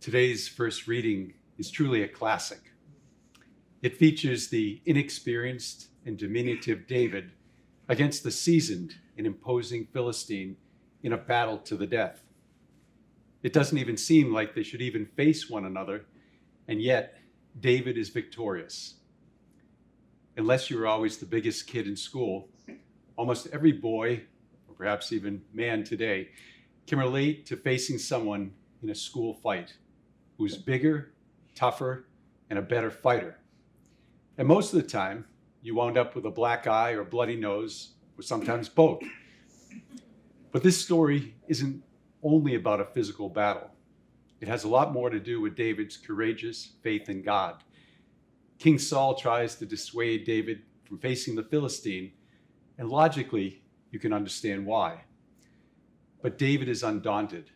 Today's first reading is truly a classic. It features the inexperienced and diminutive David against the seasoned and imposing Philistine in a battle to the death. It doesn't even seem like they should even face one another, and yet David is victorious. Unless you were always the biggest kid in school, almost every boy, or perhaps even man today, can relate to facing someone in a school fight who's bigger, tougher, and a better fighter. And most of the time, you wound up with a black eye or bloody nose, or sometimes both. But this story isn't only about a physical battle. It has a lot more to do with David's courageous faith in God. King Saul tries to dissuade David from facing the Philistine, and logically, you can understand why. But David is undaunted.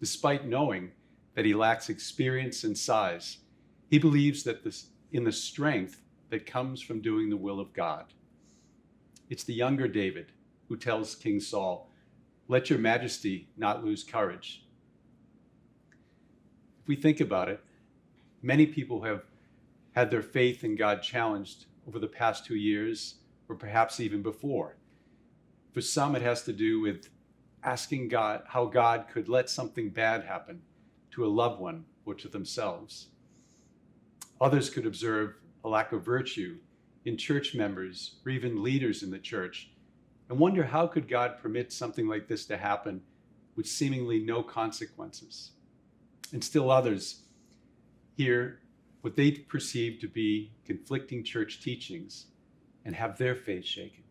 Despite knowing that he lacks experience and size, he believes that in the strength that comes from doing the will of God. It's the younger David who tells King Saul, "Let your majesty not lose courage." If we think about it, many people have had their faith in God challenged over the past 2 years, or perhaps even before. For some, it has to do with asking God how God could let something bad happen to a loved one or to themselves. Others could observe a lack of virtue in church members or even leaders in the church and wonder how could God permit something like this to happen with seemingly no consequences. And still others hear what they perceive to be conflicting church teachings and have their faith shaken.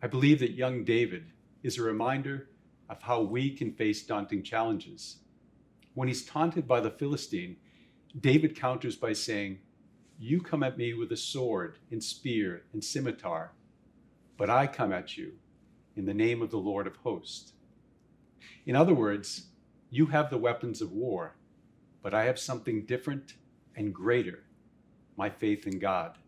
I believe that young David is a reminder of how we can face daunting challenges. When he's taunted by the Philistine, David counters by saying, "You come at me with a sword and spear and scimitar, but I come at you in the name of the Lord of hosts." In other words, you have the weapons of war, but I have something different and greater, my faith in God.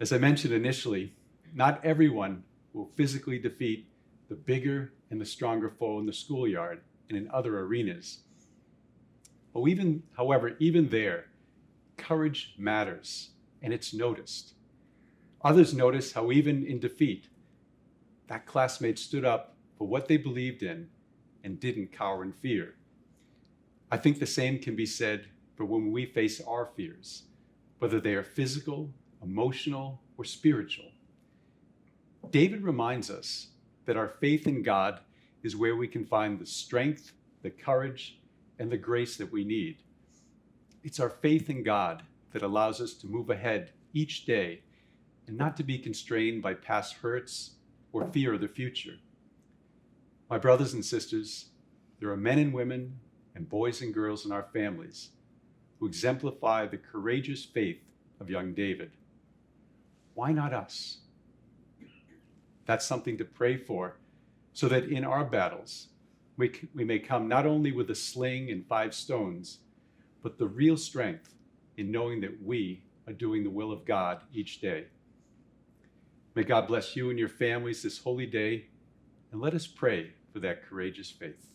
As I mentioned initially, not everyone will physically defeat the bigger and the stronger foe in the schoolyard and in other arenas. However, even there, courage matters and it's noticed. Others notice how even in defeat, that classmate stood up for what they believed in and didn't cower in fear. I think the same can be said for when we face our fears, whether they are physical, emotional, or spiritual. David reminds us that our faith in God is where we can find the strength, the courage, and the grace that we need. It's our faith in God that allows us to move ahead each day and not to be constrained by past hurts or fear of the future. My brothers and sisters, there are men and women and boys and girls in our families who exemplify the courageous faith of young David. Why not us? That's something to pray for, so that in our battles, we may come not only with a sling and 5 stones, but the real strength in knowing that we are doing the will of God each day. May God bless you and your families this holy day, and let us pray for that courageous faith.